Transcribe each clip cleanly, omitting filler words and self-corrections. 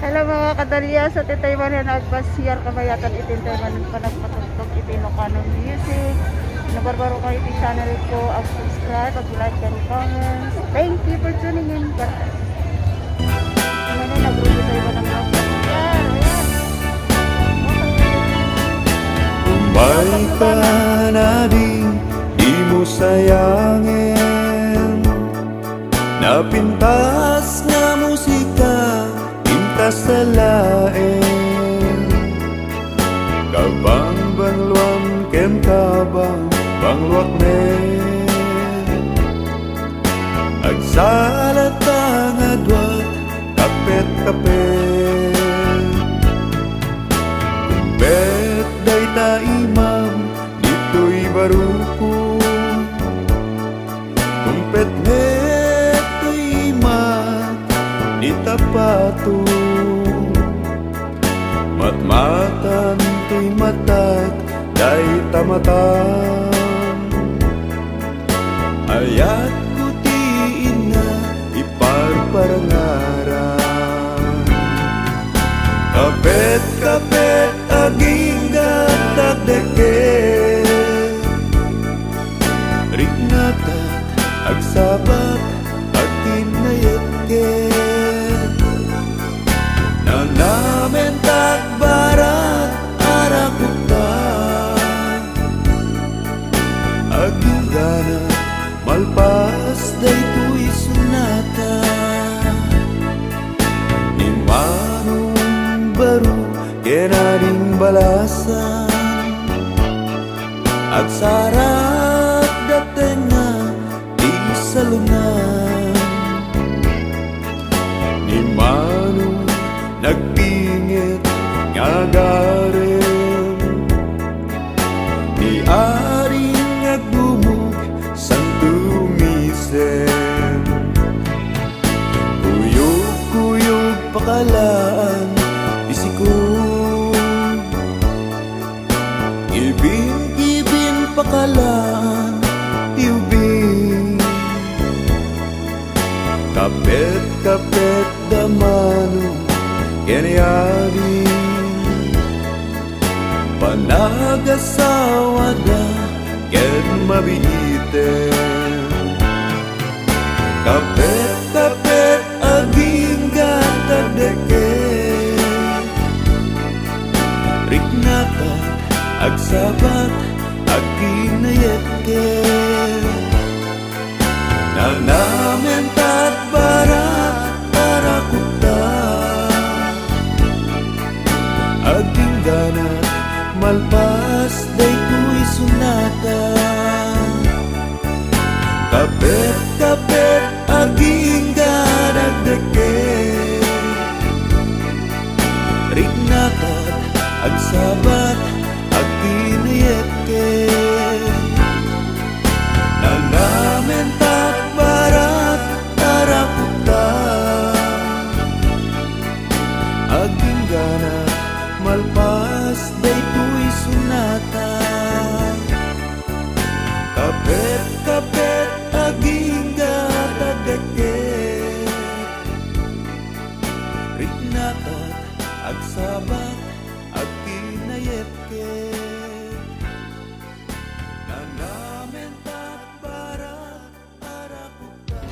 Hello mga kadalya sa titayman na nagbasiyar kabayatan itintayman ng panagpatugtog itinokanon music. Nabarbaro kayo iti channel ko ang subscribe, pag-like and comments. Thank you for tuning in. God bless. Ano nagrulo tayo ba ng nagbasiyar? Kumbay ka na di mo sayangin. Napintas nga musika sa lain, kabang bangluam kem kabang bangluak men, agsalat tangadwat kapet-kapet. Kumpet day ta imam dito'y baruko, kumpet net to'y imam di tapato. Matmatan to'y matat, day tamatan. Ayat ko tiin na iparparangaran. Kapet-kapet aging gatagdeket, riknatat agsabat agtinayetket. Nanamen tagbarat arakutan, aging gana malpas daytoy sunata. Ni manong baru kenaring balasan, at sarat dateng nga di salunan. Ni manong nagpingit nga garen, ni aring nagdumog santumisen. Kuyog-kuyog pakalaan isikog, ibin-ibin pakalaan tiubing. Kapet-kapet damano kenayari, panagasawa da ken mabiiten. Kapet-kapet aging gatagdeket, riknatat agsabat agkinayetket. Nanamen tatbarat arakutan, aging ganat malpas daytoy sunata. Kapet-kapet aging ganagdeket, riknatat agsabat agtinayetket. Nanamen tatbarat arakutan, aging ganat malpas daytoy sunata. Kapet-kapet aging gatagdeket, riknatat agsabat agtinayetket. Nanamen tatbarat arakutan.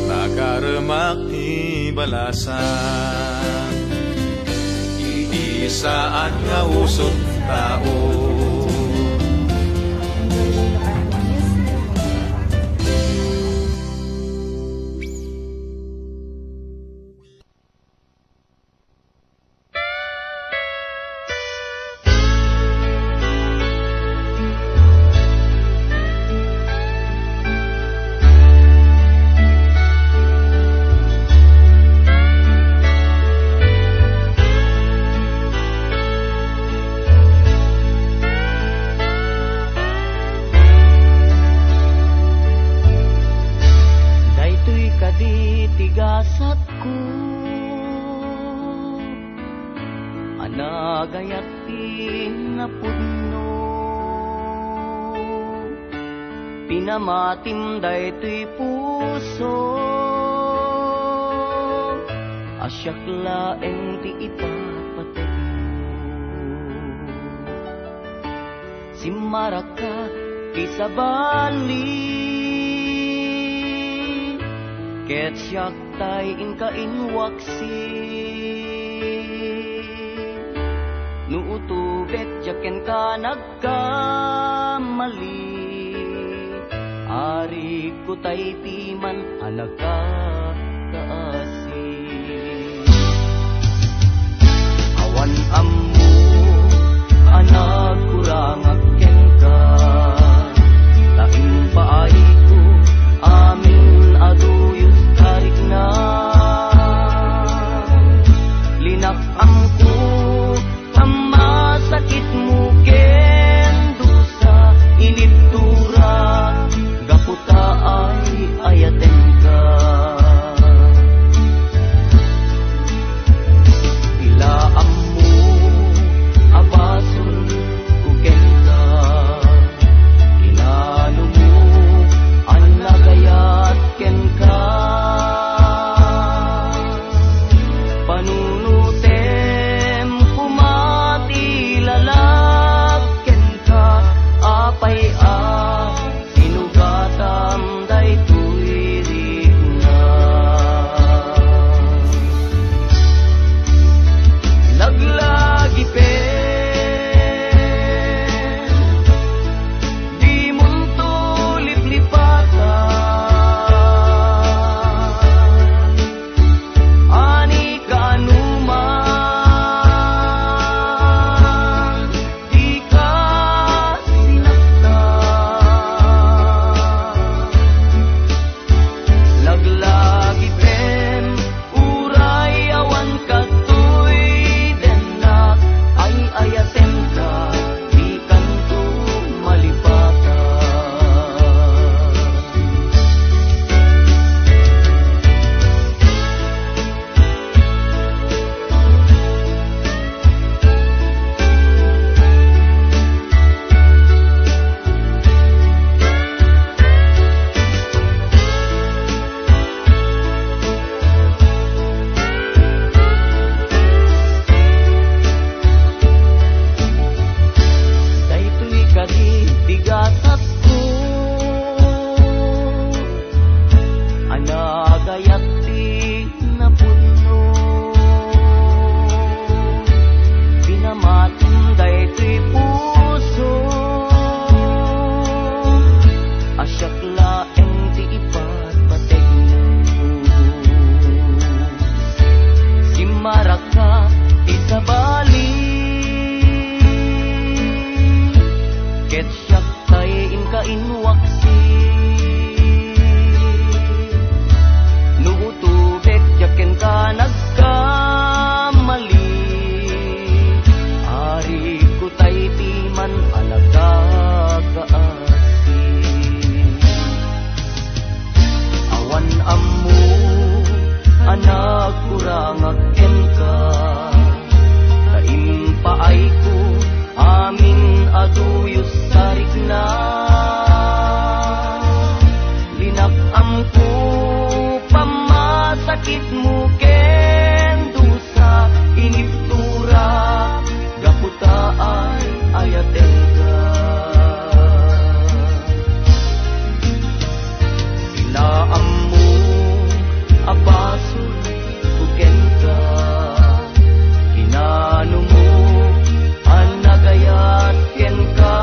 Nagaremak ibalasan, iisaan nga usot tao. Nagayat na puno pinamatim daytoy puso, asyak laeng ti ipapatay mo. Simaraka kisabali, ket siyak tay inkainwaksi, nuutubet jaken ka nagkamali, ari ko tay timan anaka kaasi. Awan ammo anak kurang aken ka, laing paay ko amin aduyos tarik na, linakam ko sakit mo ken dusa inibtura, gaputa ay ayaten ka. Ilaam mo abason kuken ka, inano mo ang nagayat ken ka, panunutem kumati lalagken ka, apay sinugatam daytoy rigna. Laglagi pen di munto liplipatan, ani kanuman di ka sinaktan. Laglagi pen uray awan katoy denak, ay ayaten ka di kanto malipatan. Daytoy kadi bigatat ko, anagayat ti napuno, pinamatim daytoy puso, asyak laeng ti ipatpateg mo. Simaraka isabali, ket siyak tay inkainwaksi, nuutubek jaken ka nagkamali, ari ko tay timan alaga kaasi. Awan ammo anak kurang aken ka, laing paay ko amin aduyos tarik na, linakam ko pamasakit mo ken dusa inibtura, gaputa ay ayaten ka. Ilaam mo abason kuken ka, inano mo ang nagayat ken ka,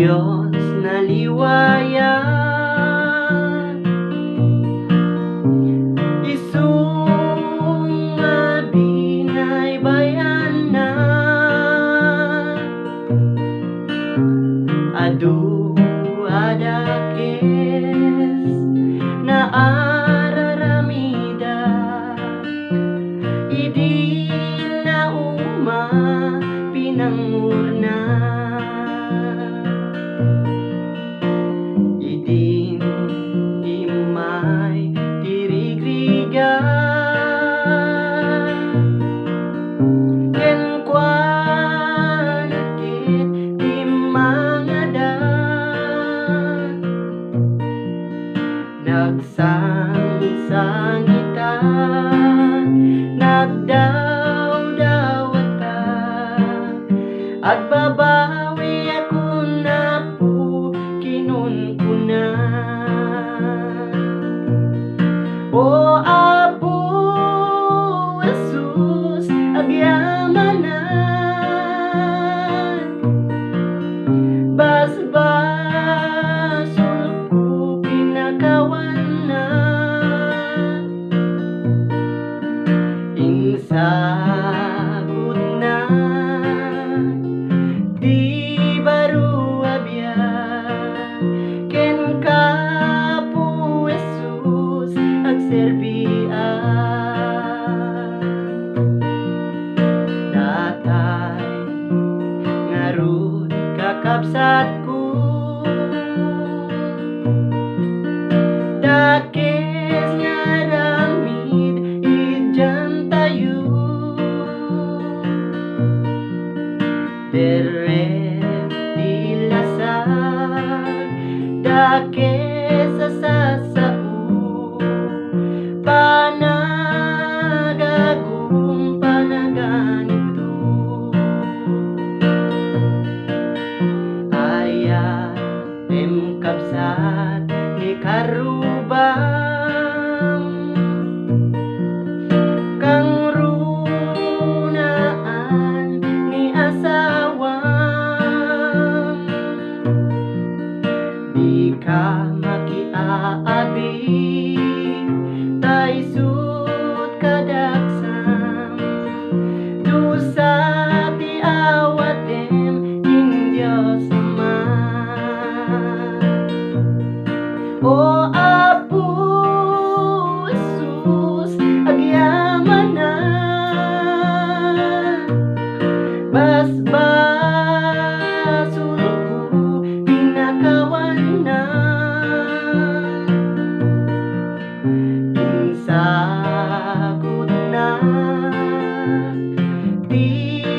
Diyos na liwayan, isung mabinay bayanan, adu adakes na araramida, idi na uma pinanguna, idin imay tirigrigan, ken kwanakit timangadan, nagsangsangitan, nagdawdawatan, at babawi ako na po kinunkunan. O Apo Jesus, agyamanan, basbasul ko pinakawanan, insagod na di baru abyan, ken ka po Jesus agserbian. Datay ngarud kakabsat ko, dakes nga ramid idyan tayo, deret dilasag dakes sa sasao, panagagum panaganito, ayat tem kabsat ni karubang, kang runaan ni asawang, di ka makiaabi tay sut kadaksam, dusa ti awatem in Diyos man. O Apo Jesus, agyamanan, basbasul ko pinakawanan, insagod na di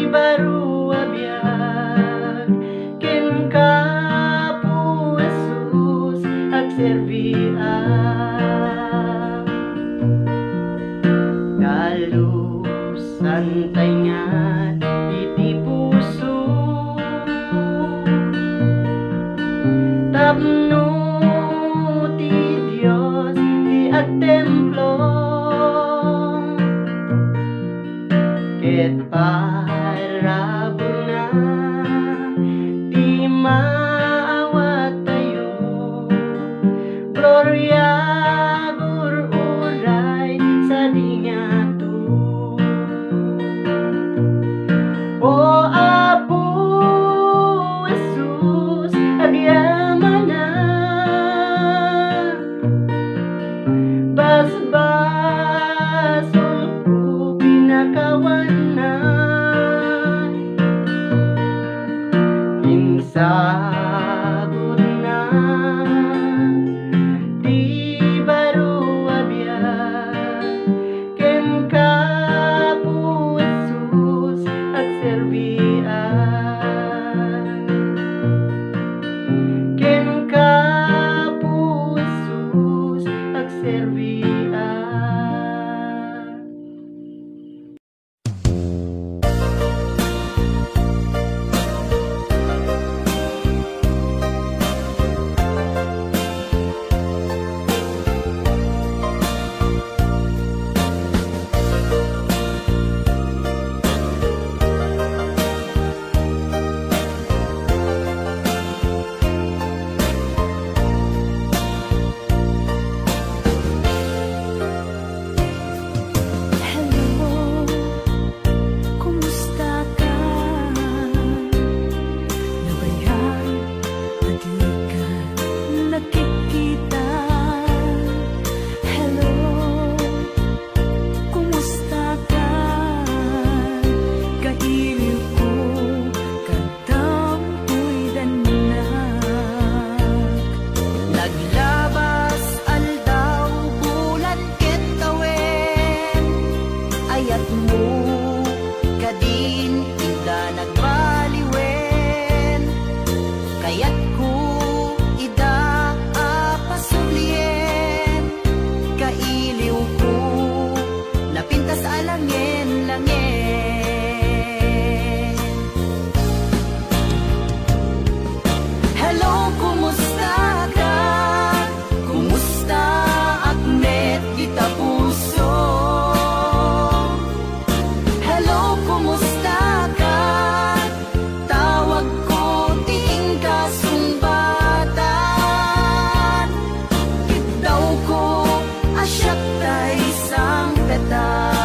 nagbaliwen, kaya't ko ida pasulien, kailiw ko napintas alangin-langin. Hello, kumusta ka? Kumusta akmet kita puso? Hello, kumusta ka? Tawag ko ting kasumbatan. Itaw ko asyak tay sang petan.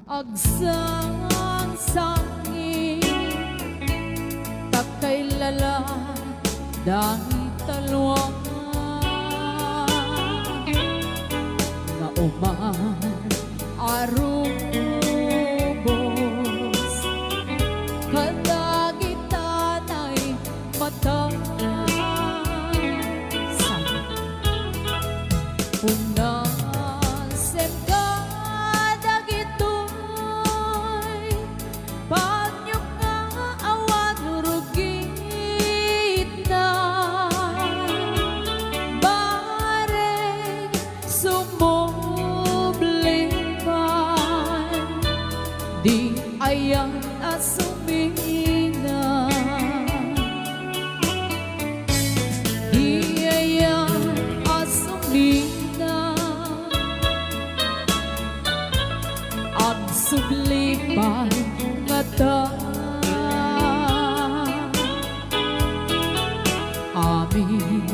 Agsang sangin takay lala dahil talwang na uman arubos kadagitan ay mata sa unang di ayang asumina, di ayang asumina, ang sublipan mata amin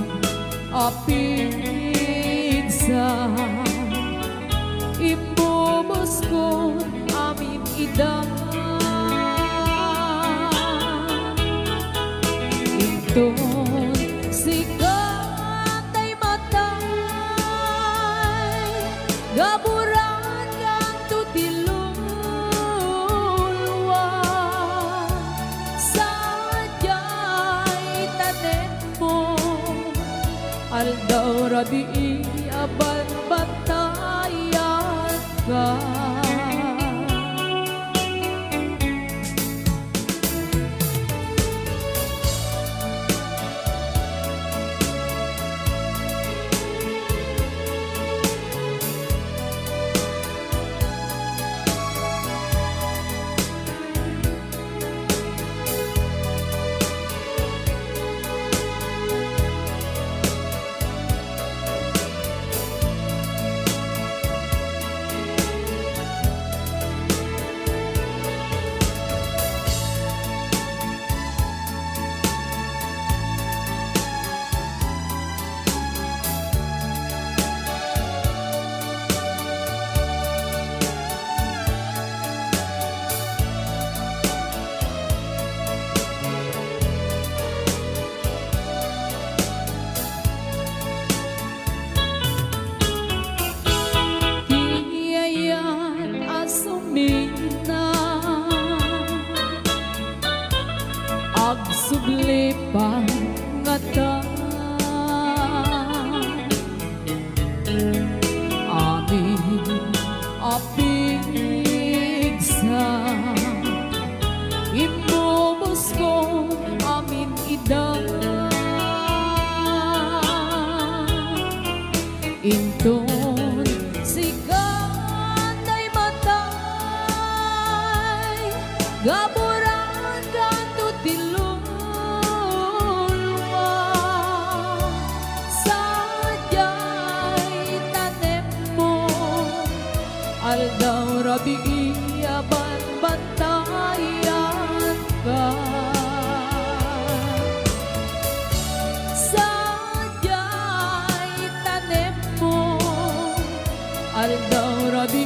apigsa Ibubos ko amin idan Inton sikat ay matay Gaburan kang tutilulwa Sadya'y tanen mo Aldaw rabi abad batayan ka Agsublipan nga ta Amin apigsa Ibubos ko amin idan Inton sikat ay matay Gaburan kang tutilulwa Sadya'y tanem mo Aldaw rabi aban bantayan ka Sadya'y tanem mo Aldaw rabi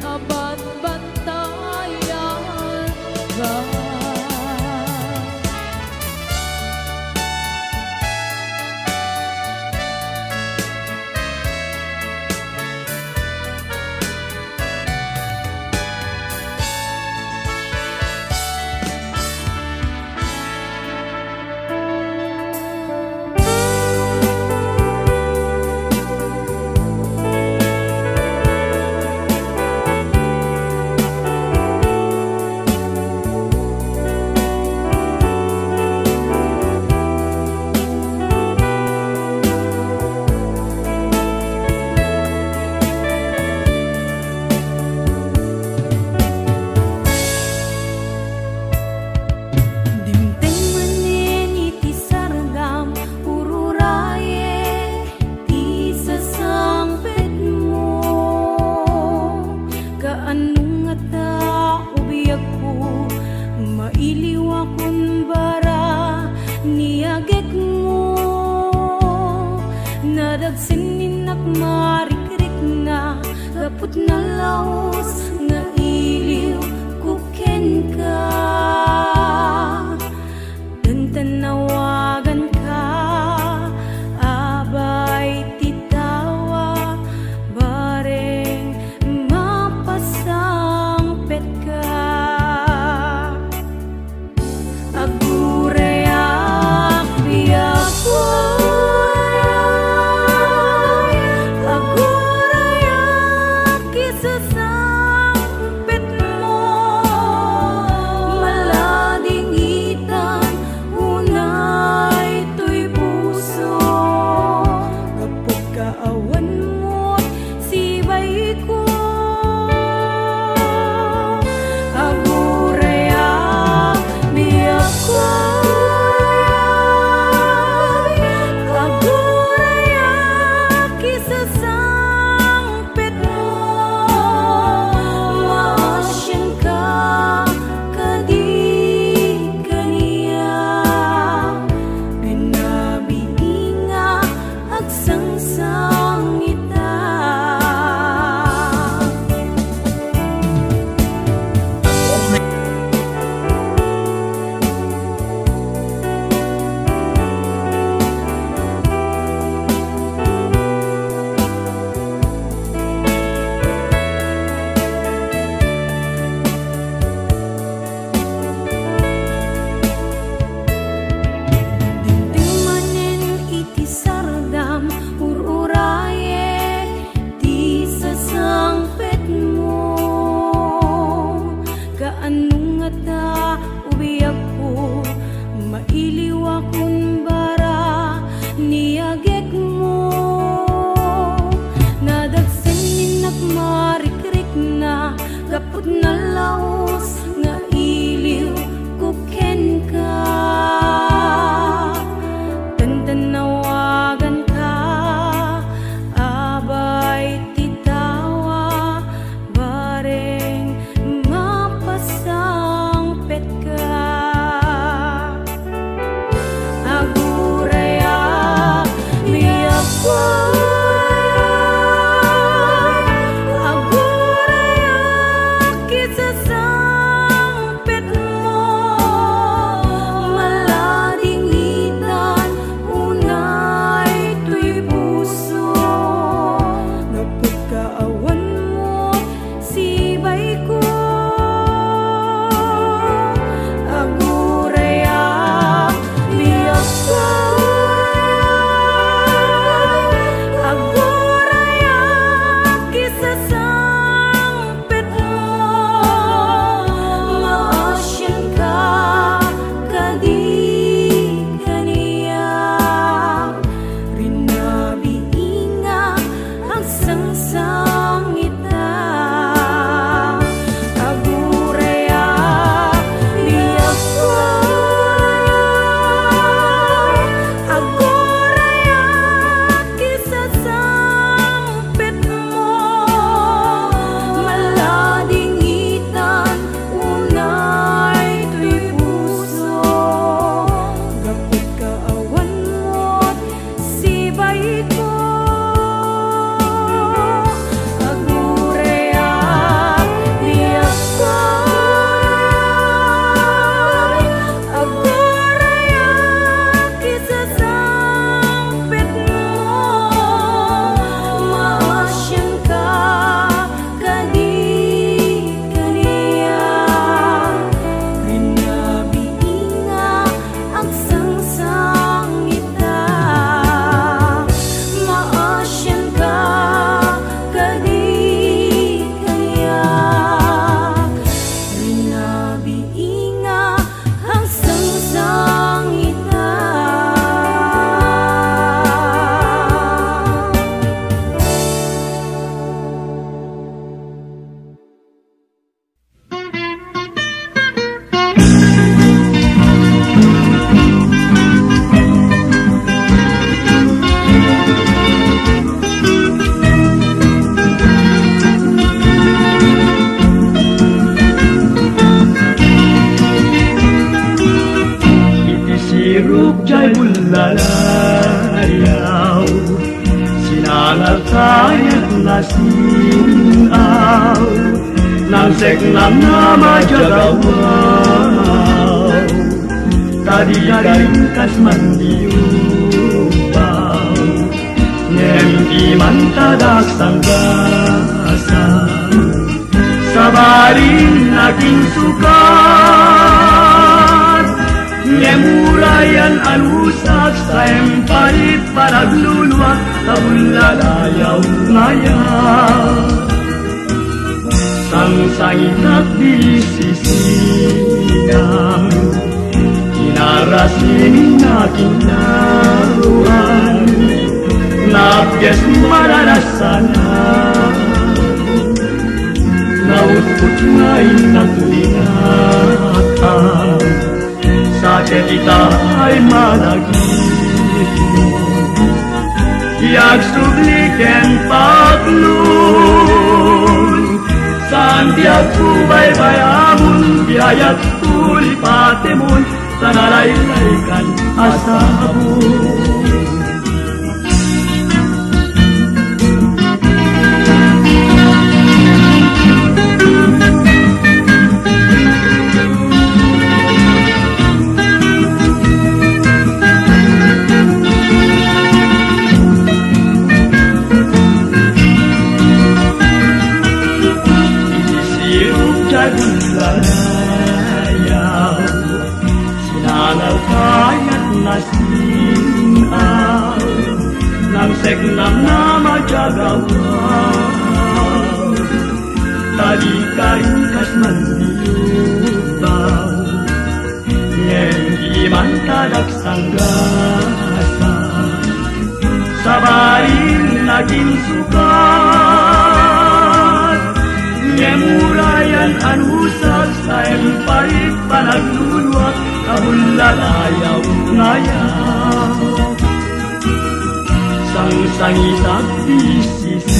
aban bantayan ka Kaput na laos nga iliw kuken ka Dan tanawagan ka abay titawa bareng mapasangpet ka Agurayak biyak Agurayak kisasa marikrik na gapot na laos nga iliw kuken ka. Tantanawagan ka, abay titawa, bareng mapasangpet ka. Aguraya, biyak ko. lalayaw, sinangatayat na sinaw, nang seknam na majagawaw, tadi karingkas mandiupaw, nempi mantadak sanggasa, sabarin naging sukat, Ngemurayan alusak sa empalit panagluluwa tabulalayaw ngaya. Sangsangit at disisiyang kinarasin aking naruan, napyes mararasan na nautput ngayon at linatan. Sa kita ay malagino, yagsublichen paglun, santiag kubay bayamun, biyayat tulipatemun, sanalaylaikan asabun. Lalayaw, sinangalkayat na sinaw, nang seknam na majagawaw, tadi karingkas mandiubaw, ngemdi mantadak sanggasa, sabarin naging suka. isang bisisihan,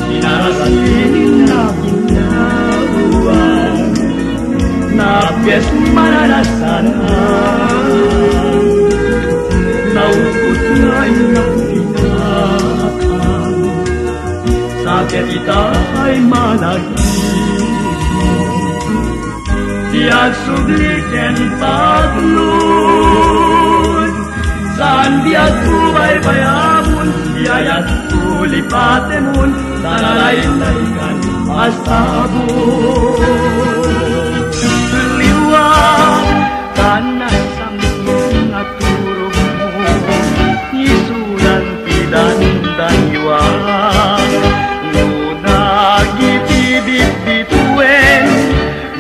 sinarasin na pinawan, na piyes mananasanan, naukot nga'y napinakan, sakit ita'y malagimo, diag subliken paglun, saan biag kubay bayamun, diayat kulipatemun, sanalay-laykan asabun. Liwag kanan samsin at turog mo, isulan pinandaniwag, ngunag itibit-bituen,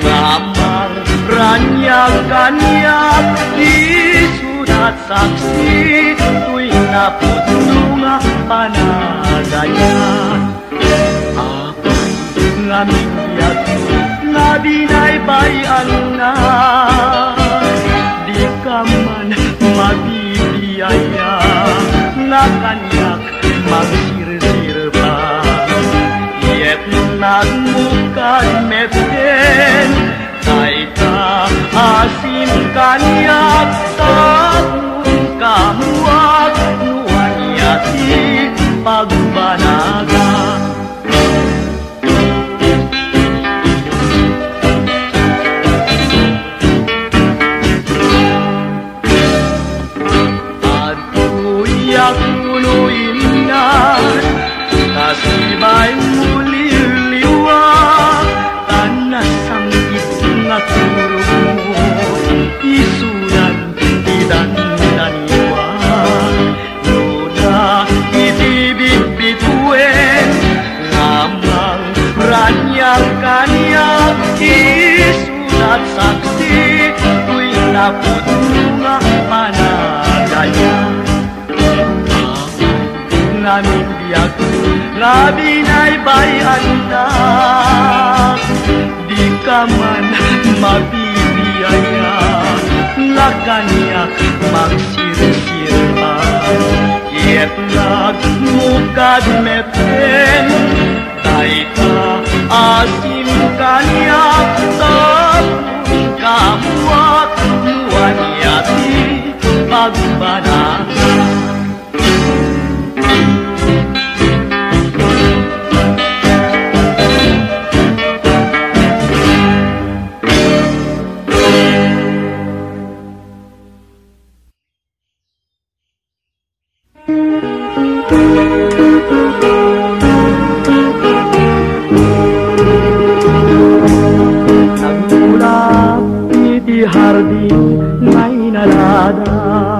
ngamang ranyag-kanyak, isulat saksi, tuwing naputulunga panagayan. Apay ngaming biag nga binaybayan na, di ka man mabibiyaya, nga kanyak magsirsir pa. Yet nagmukad meten, tay ka asin kanyak, sabong kamuak, nuwan yati pagbanaga. Kasibay muli liwag, tanas ang itngat turog mo, isunan tinandaniwag, nuda itibit-bituen, ngamang ranyag-kanyak, isulat saksi, tuwing naputulunga panagayan. Namin biag nga binaybayan na, di ka man mabibiyaya, nga kanyak magsirsir pa. Yet nagmukad meten, tay ka asim kanyak, sabong kamuak, nuwan yati pagbanaga. Nagmulap iti hardin ngay nalada,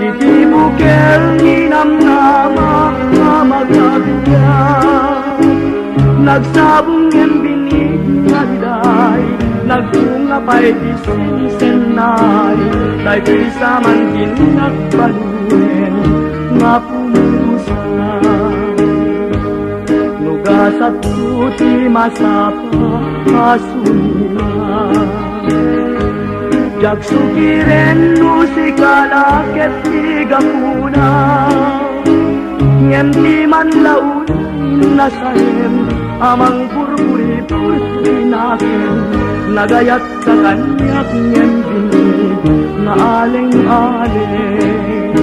iti bukel ni namnama nga magkabiyak, nagsabong yung binig nga diday, nagtunga pa'y isinsenay, dahil pisaman ginagbaluen nga pumusan. Nugasat puti masapa asunina, jagsukiren nusikalaket igapuna, ngem man laun nasahem, amang burburi-burburi nakin, nagayat sa kanyak ngem binig na aleng-aleng.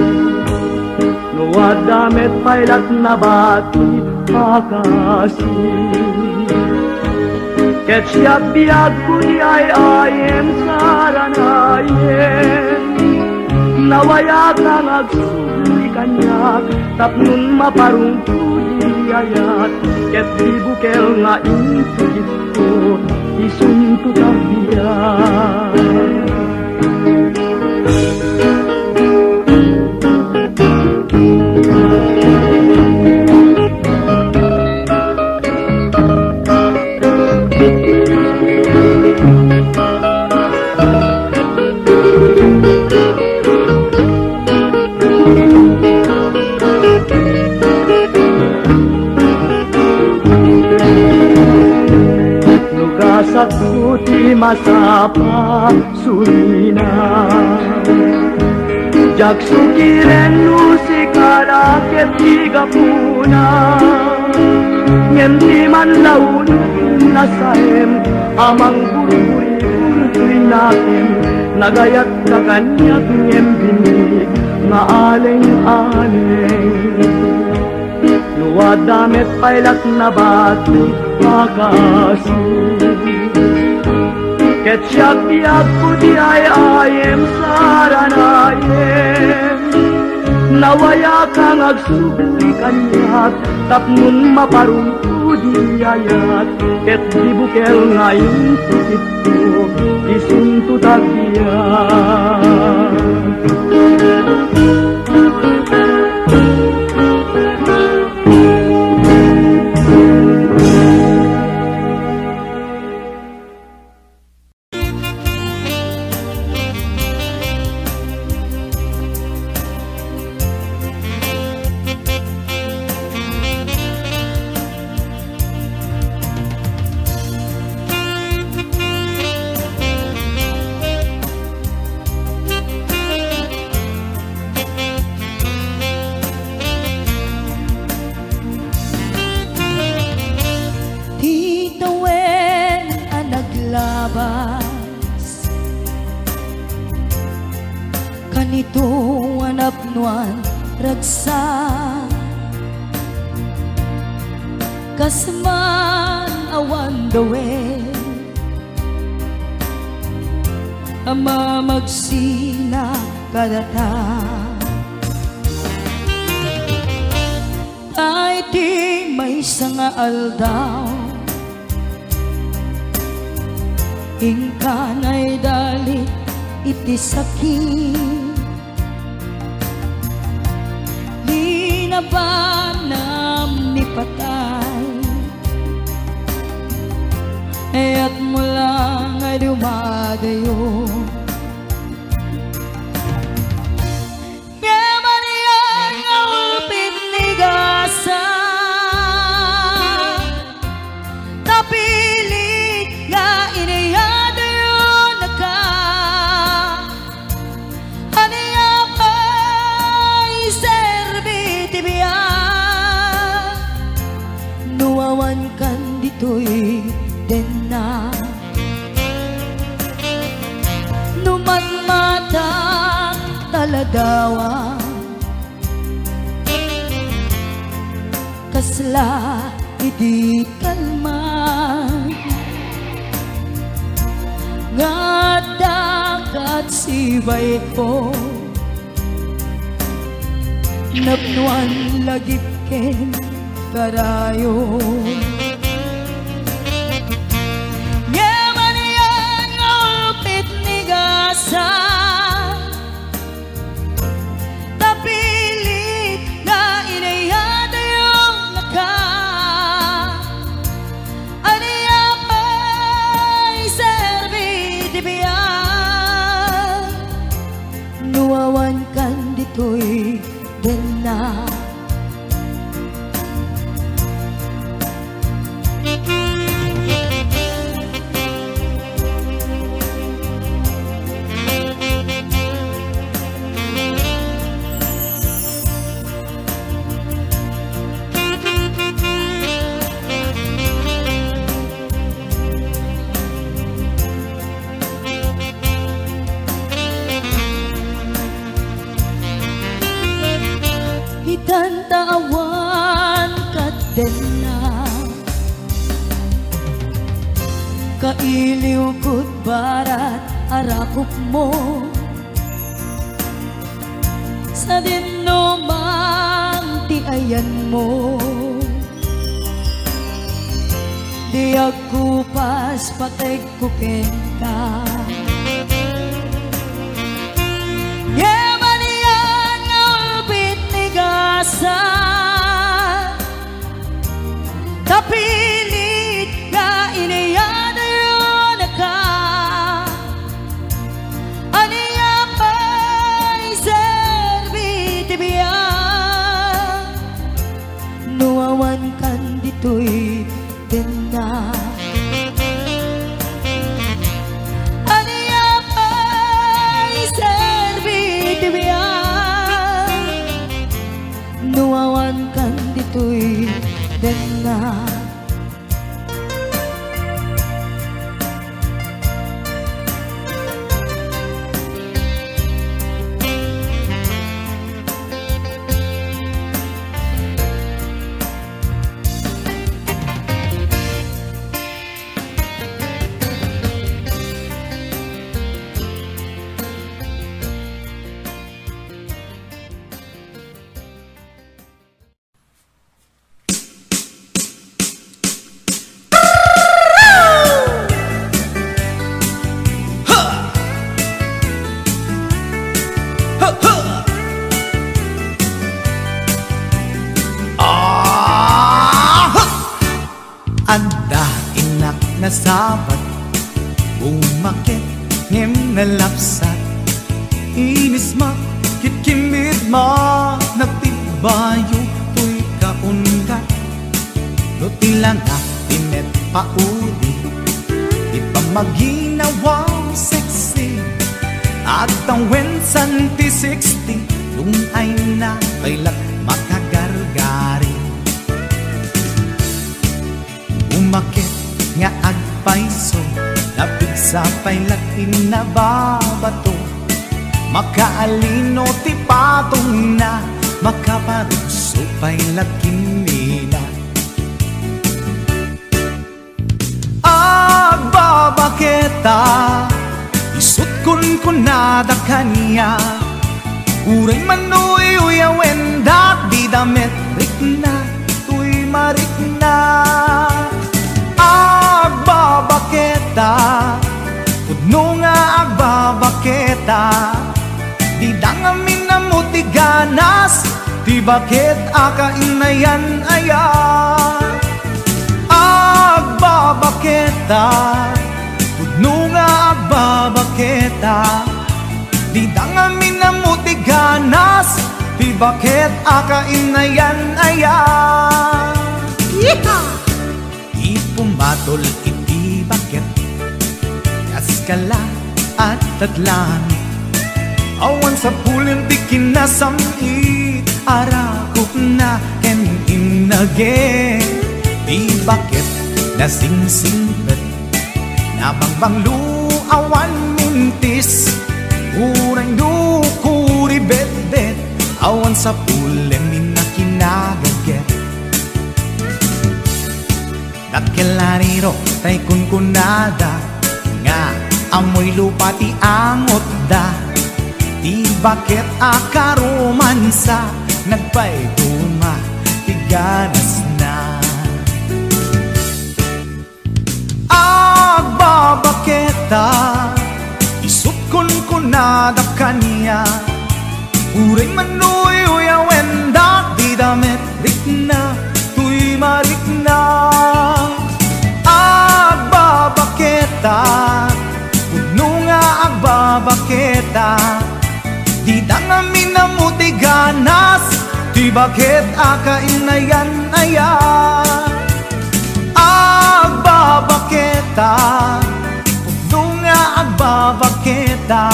Nuwad damet pailat na bati akasi, ket siya biag kuni ay ayem saranayen, nawaya kang agsuli kanyak, tapnun maparungkuli ayat, ket di bukel nga intugito, isunto kabiyak. Nugasat puti masapa sulina, Jak sukiren nusikara ket tiga puna Ngem man laun nasaem amang buri-buri natin Nagayat ka kanyak ngem binig nga aleng-aleng Luwad damit pailak na bati makasi Ket siyak biyak puti ay ayem saranayem Nawaya kang agsubli kanyak tapnon maparungkudi ayat Ket di bukel ngayon tikito isunto tagbiyak Kanito anap nuan ragsa Kasman awan dawe Ama magsina kadata Ay di may sanga aldaw Ingkanay dali iti sakit Linabanam ni patay At mula nga dumadayo Ngaman yan ang pinigasa Tapilit nga iniyadayo naka Aniya pa'y serbiti biya Nuwawan kan dito'y na Numatmata taladawa Kasla idi kalman Nga dagat sibay ko Napnuan lagip ken karayo Tapilit na inayada yung naka Aniya pa'y serbiti biya Nuwawan kan dito'y dena Itantaawan ka din na Kailiw ko't barat arakop mo Sa dinumang tiayan mo Di ako pas patay kukin ka Tapilit nga iniyada yun naka Aniya pa'y serbiti biya Nuwawan kan dito'y dena Aniya pa'y serbiti biya nuawan kan dito'y dena. Anda inak na sabat, umakit ngem na lapsat, inis ma kitkimid ma nagtibayo tuy kaundat, no tila nga tinet paudi, di pa maginawang sexy, at ang wensan ti 60, yung ay na kailat makagargari. Umakit nga agpaiso, napigsa pa'y lakin na babato, makaalino ti patong na, makaparuso pa'y lakin nila. Agbabaketa, isut kun kunada kanya, uray manoy uyawen dat di damit rikna, tuy marikna. Agbabaketa, pudno nga agbabaketa, di dangamin na mutiganas, di bakit akainayan aya. Agbabaketa, pudno nga agbabaketa, di dangamin na mutiganas, di bakit akainayan aya. Yeehaw! Pumatol iti bakit, kaskala at tatlangit, awan sa pulin di kinasamit, arakop na ken inage, di bakit nasingsingpet, nabangbanglu awan mintis, urang dukuri bet-bet, awan sa pulin minakinagaget. Dakelariro tay kunkunada, nga amoy lupa ti angot da, di bakit akaromansa, nagpaituma ti ganas na. Agbabaketa, isut kunkunada kanya, uray manoy uyawen da, di damit rikna, tuy marikna. Agbabaketa, pudno nga agbabaketa, di dangamin na mutiganas, di bakit akainayan aya. Agbabaketa, pudno nga agbabaketa,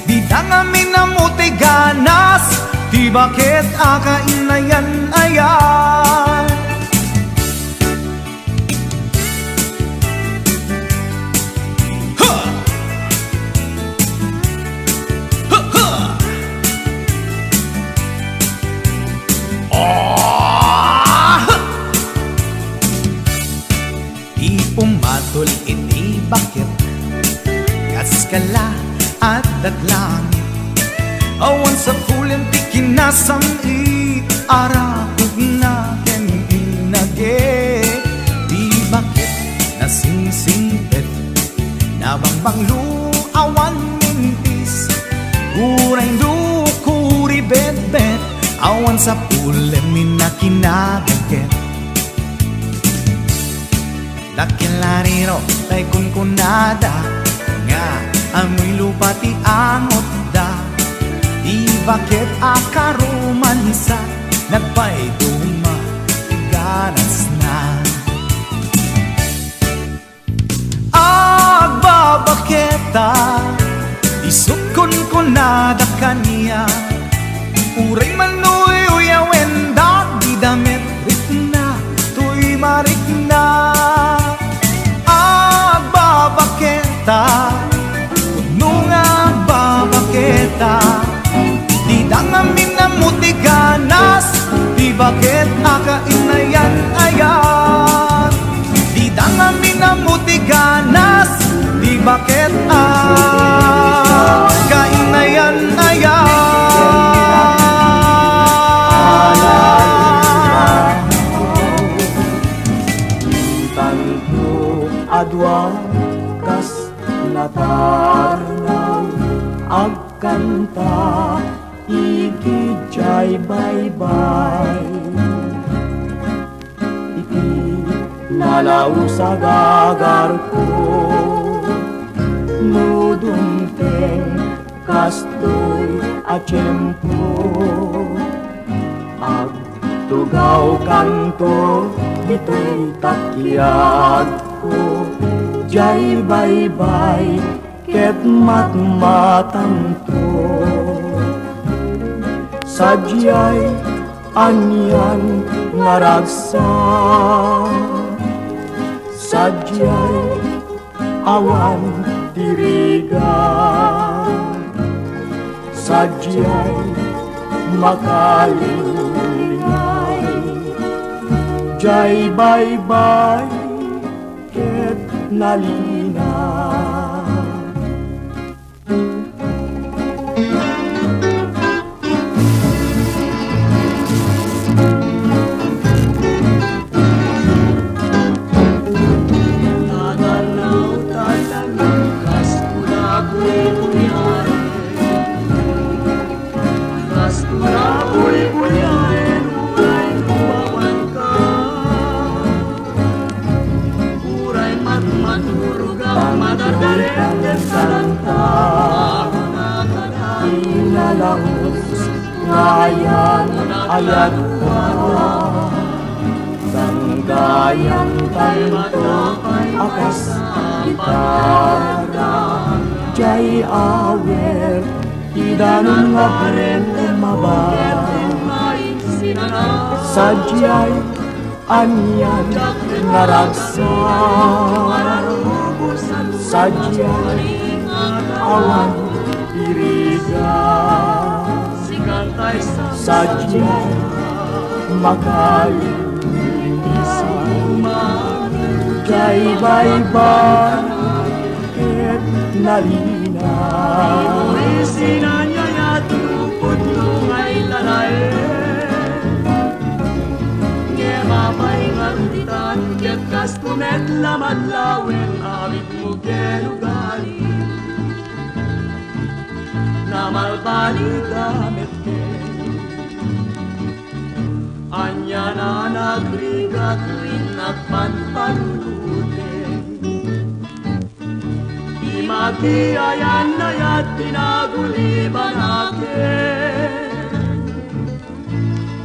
di dangamin na mutiganas, di bakit akainayan aya. Pumatol iti bakit, kaskala at daglangit, awan sa pulin ti kinasamit, arakog na ken inage, di bakit nasingsingpet, nabangbanglu awan mintis, uray dukuri bet-bet, awan sa pulin minakinagaget. Dakelariro tay kunkunada, nga amoy lupa ti angot da, di bakit akaromansa, nagpaituma ti ganas na. Agbabaketa, isut kunkunada kanya, uray manoy uyawen bakit akainayan ayan di danga minamuti ganas di bakit kainayan ayan tanto adwa kas natarnaw agkanta ikijay bye-bye iti nalaw sa gagar ko nudumpeng kastoy a tiyempo agtugaw kanto ito'y takyag ko jay bye-bye ket matmatanto sadyay anyan ngaragsa sadyay awan diriga sadyay makalingay jay bye-bye ket nalina ngayan ayat ka sanggayang tanto akas gitarra jay awer idanong nga prende mabay sadyay anyan ngaragsa sadyay awan iriga sadyay makalisa jay bye-bye ket nalina sinanyayat putungay lalae ngemamay ngarutan ket kastumet lamadlawen abit mo kelugali namalbali gamit anya na nagrigat rin nagpanpanulute di magiayan na yat tinaguliban akin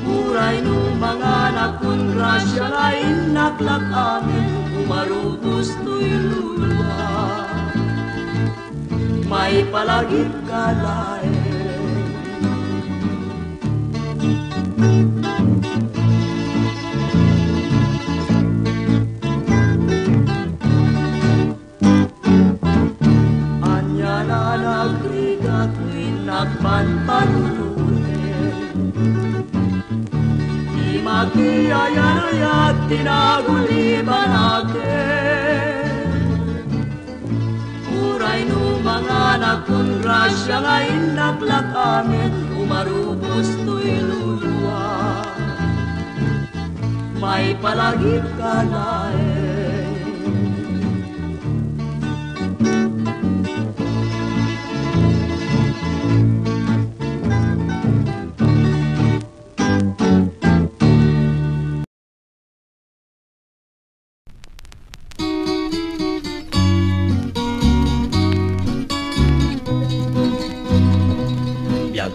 muray no mga nakunrasya lain naklak amin umarubos to'y luluwa may palagip ka lain nagpanpanunutin di magiayan ayat tinaguliban akin uray no mga nagkunrasya ngayon naklak amin umarubos to'y luluwa may palagip ka lain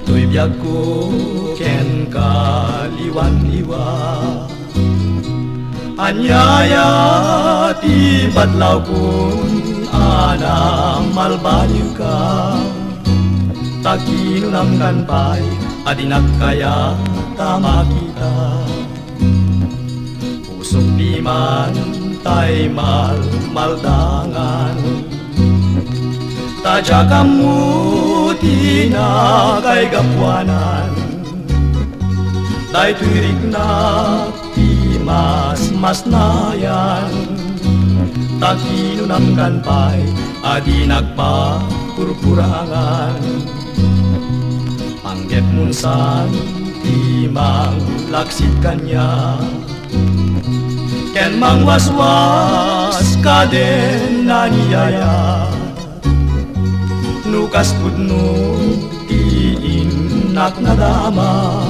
To'y biyag ko ken kaliwan-liwa anyaya ti badlaw kun anang malbaliw ka taginunam kanpay adinak kaya tama kita pusok di man tay maldangan tadya kamu di na kay gapuanan Day tuirik na mas nayan Taginunam kanpay adi nagpapurpurangan Panggep munsan timang laksit kanya Ken mangwaswas kaden naniyaya Nukas pudno tiinak nadama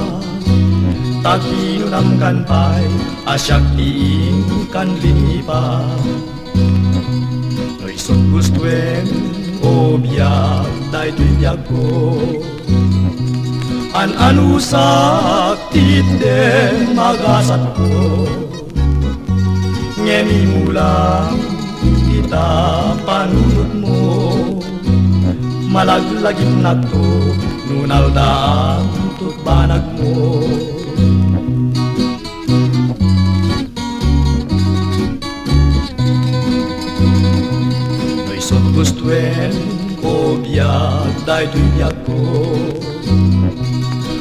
Taginunam kanpay asyak tiing kan lipa No isot gustuen o biyak day tuyag ko An anusak titde magasat ko Ngemi mulang kita panunod mo Malaglagit na to nunal daang tutbanag mo Noisot gustuen ko biyak day tuyag ko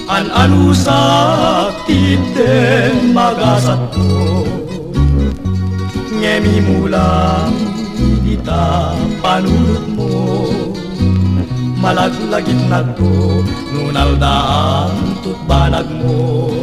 An anusak titde magasat ko Ngemi mulang kita panunod mo Malaglagit na to nunal daang tutbanag mo